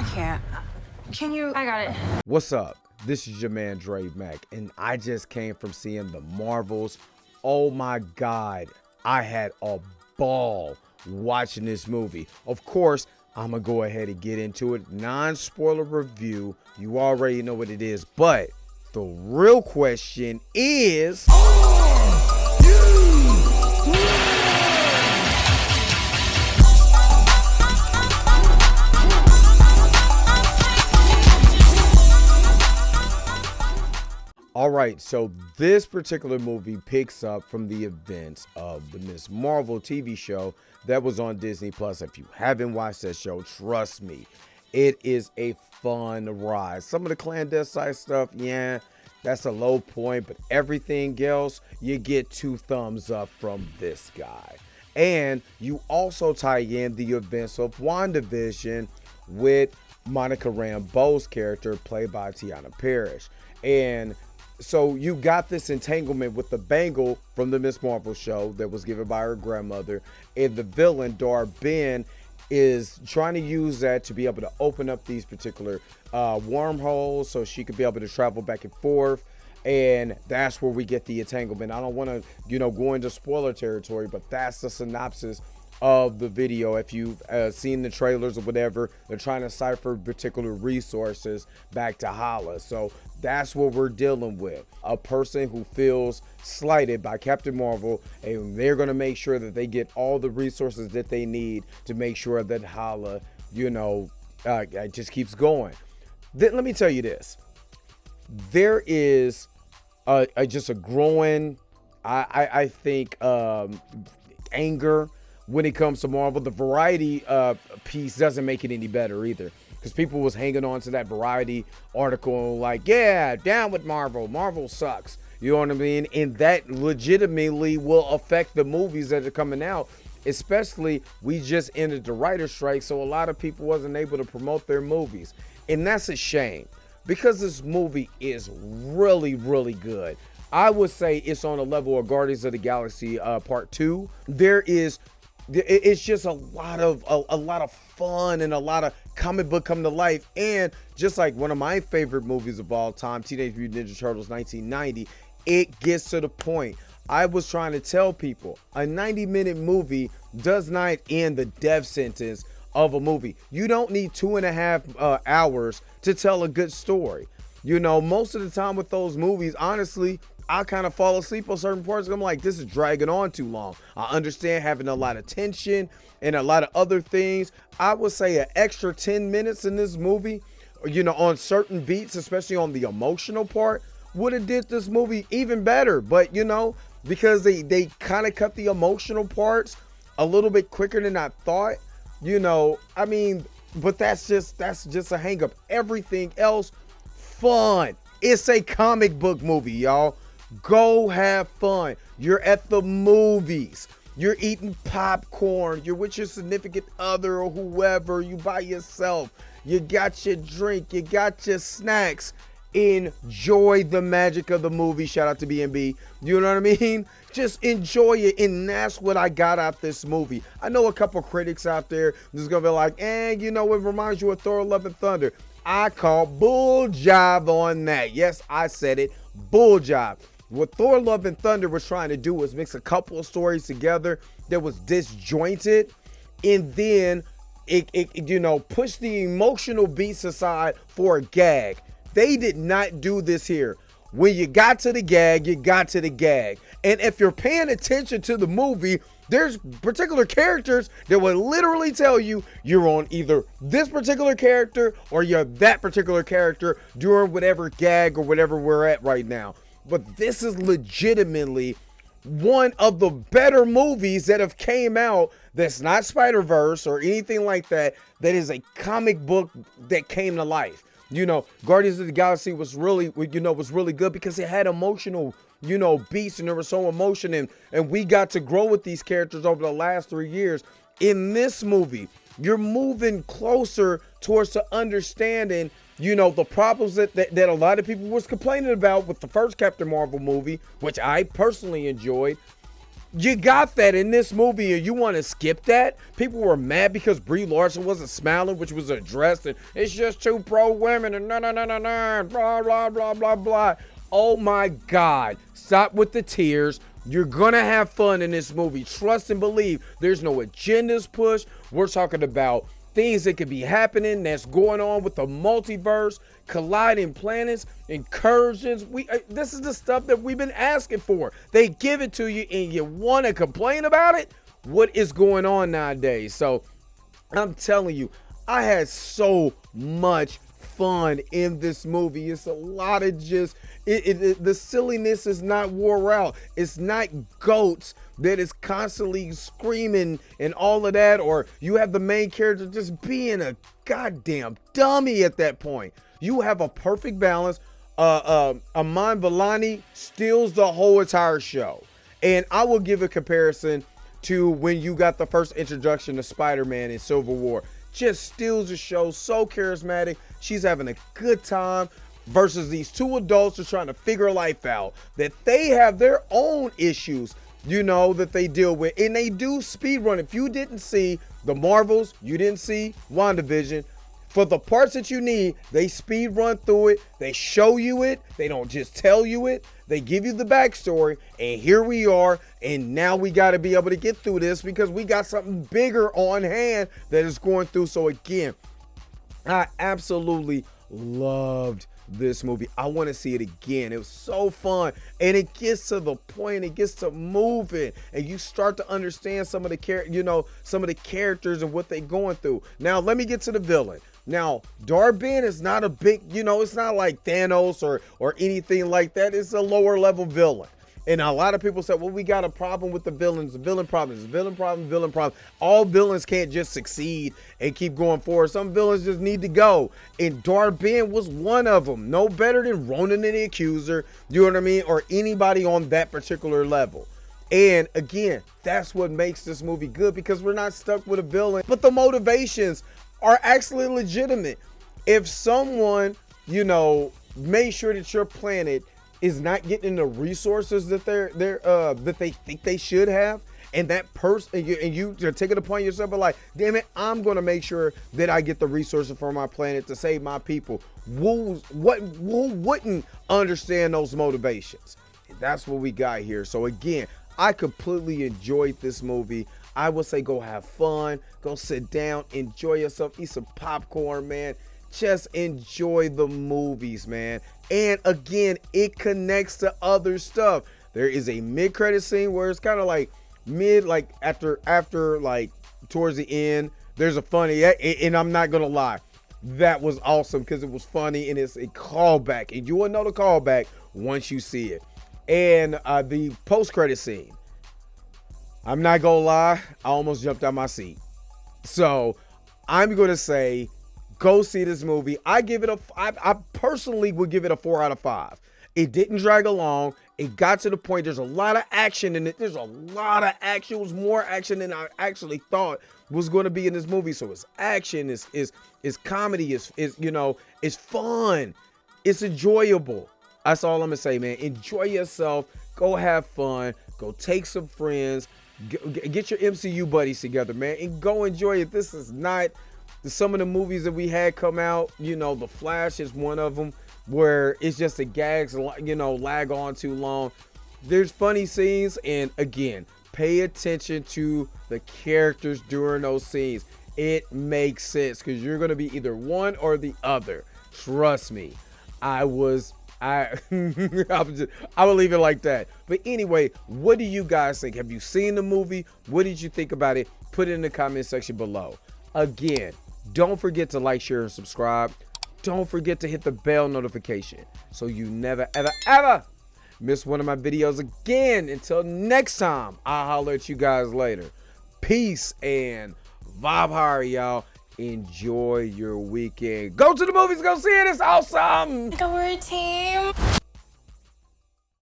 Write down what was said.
I can't. Can you? I got it. What's up? This is your man Dre Mac, and I just came from seeing the Marvels. Oh my God, I had a ball watching this movie. Of course, I'm gonna go ahead and get into it. Non-spoiler review. You already know what it is, but the real question is, all right, so this particular movie picks up from the events of the Ms. Marvel TV show that was on Disney Plus. If you haven't watched that show, trust me, it is a fun ride. Some of the clandestine stuff, yeah, that's a low point, but everything else, you get 2 thumbs up from this guy. And you also tie in the events of WandaVision with Monica Rambeau's character, played by Tiana Parrish. And so you got this entanglement with the bangle from the Ms. Marvel show that was given by her grandmother, and the villain, Dar-Ben, is trying to use that to be able to open up these particular wormholes so she could be able to travel back and forth. And that's where we get the entanglement. I don't want to, go into spoiler territory, but that's the synopsis of the video. If you've seen the trailers or whatever, they're trying to cipher particular resources back to Hala. So that's what we're dealing with. A person who feels slighted by Captain Marvel, and they're going to make sure that they get all the resources that they need to make sure that Hala, just keeps going. Then let me tell you this. There is just a growing, I think, anger when it comes to Marvel. The Variety piece doesn't make it any better either, because people was hanging on to that Variety article like, yeah, down with Marvel. Marvel sucks. You know what I mean? And that legitimately will affect the movies that are coming out. Especially, we just ended the writer's strike, so a lot of people wasn't able to promote their movies. And that's a shame, because this movie is really, really good. I would say it's on the level of Guardians of the Galaxy Part 2. It's just a lot of fun and a lot of comic book come to life. And just like one of my favorite movies of all time, Teenage Mutant Ninja Turtles 1990, it gets to the point. I was trying to tell people, a 90-minute movie does not end the death sentence of a movie. You don't need 2.5 hours to tell a good story. Most of the time with those movies, honestly, I kind of fall asleep on certain parts. I'm like, this is dragging on too long. I understand having a lot of tension and a lot of other things. I would say an extra 10 minutes in this movie, on certain beats, especially on the emotional part, would have did this movie even better. But, because they kind of cut the emotional parts a little bit quicker than I thought, but that's just a hang up. Everything else, fun. It's a comic book movie, y'all. Go have fun. You're at the movies. You're eating popcorn. You're with your significant other or whoever. You by yourself. You got your drink. You got your snacks. Enjoy the magic of the movie. Shout out to B&B. You know what I mean? Just enjoy it. And that's what I got out this movie. I know a couple critics out there that's going to be like, it reminds you of Thor Love and Thunder. I call bull jive on that. Yes, I said it. Bull jive. What Thor Love and Thunder was trying to do was mix a couple of stories together that was disjointed, and then it push the emotional beats aside for a gag. They did not do this here. When you got to the gag, you got to the gag. And if you're paying attention to the movie, there's particular characters that will literally tell you you're on either this particular character or you're that particular character during whatever gag or whatever we're at right now. But this is legitimately one of the better movies that have came out that's not Spider-Verse or anything like that, that is a comic book that came to life. Guardians of the Galaxy was really good because it had emotional, beats, and there was so emotion, and we got to grow with these characters over the last 3 years. In this movie, you're moving closer towards the understanding, the problems that a lot of people was complaining about with the first Captain Marvel movie, which I personally enjoyed. You got that in this movie, and you want to skip that? People were mad because Brie Larson wasn't smiling, which was addressed, and it's just too pro-women, and no, blah, blah, blah, blah, blah. Oh my God. Stop with the tears. You're going to have fun in this movie. Trust and believe. There's no agendas pushed. We're talking about things that could be happening that's going on with the multiverse, colliding planets, incursions. This is the stuff that we've been asking for. They give it to you and you want to complain about it? What is going on nowadays? So I'm telling you, I had so much fun in this movie. It's a lot of just the silliness is not wore out. It's not goats that is constantly screaming and all of that, or you have the main character just being a goddamn dummy at that point. You have a perfect balance. Aman Vellani steals the whole entire show, and I will give a comparison to when you got the first introduction to Spider-Man in Civil War. Just steals the show, so charismatic. She's having a good time versus these two adults who are trying to figure life out, that they have their own issues, you know, that they deal with, and they do speed run. If you didn't see the Marvels, you didn't see WandaVision, for the parts that you need, they speed run through it. They show you it. They don't just tell you it. They give you the backstory, and here we are, and now we got to be able to get through this because we got something bigger on hand that is going through. So again, I absolutely loved this movie. I want to see it again. It was so fun, and it gets to the point. It gets to moving, and you start to understand some of the some of the characters and what they're going through. Now, let me get to the villain. Now, Darben is not a big, it's not like Thanos or anything like that. It's a lower level villain. And a lot of people say, well, we got a problem with the villains. The villain problem is villain problem. All villains can't just succeed and keep going forward. Some villains just need to go. And Darben was one of them. No better than Ronan and the Accuser, you know what I mean? Or anybody on that particular level. And again, that's what makes this movie good, because we're not stuck with a villain, but the motivations are actually legitimate. If someone, made sure that your planet is not getting the resources that that they think they should have, and that person, and you take it upon yourself, but like, damn it, I'm gonna make sure that I get the resources for my planet to save my people. Who wouldn't understand those motivations? That's what we got here. So again, I completely enjoyed this movie. I would say go have fun, go sit down, enjoy yourself, eat some popcorn, man. Just enjoy the movies, man. And again, it connects to other stuff. There is a mid-credit scene where it's kind of like after like towards the end, there's a funny, and I'm not gonna lie, that was awesome because it was funny and it's a callback, and you will know the callback once you see it. And the post-credit scene, I'm not gonna lie, I almost jumped out my seat. So I'm gonna say, go see this movie. I personally would give it a 4 out of 5. It didn't drag along. It got to the point. There's a lot of action in it. There's a lot of action. It was more action than I actually thought was going to be in this movie. So it's action, it's comedy, it's fun, it's enjoyable. That's all I'm gonna say, man. Enjoy yourself. Go have fun. Go take some friends. Get your MCU buddies together, man, and go enjoy it. This is not some of the movies that we had come out. The Flash is one of them where it's just the gags, lag on too long. There's funny scenes, and again, pay attention to the characters during those scenes. It makes sense because you're gonna be either one or the other. Trust me. I will leave it like that. But anyway, what do you guys think? Have you seen the movie? What did you think about it? Put it in the comment section below. Again, don't forget to like, share, and subscribe. Don't forget to hit the bell notification so you never, ever miss one of my videos again. Until next time, I'll holler at you guys later. Peace and vibe higher, y'all. Enjoy your weekend. Go to the movies, go see it. It's awesome. We're a team.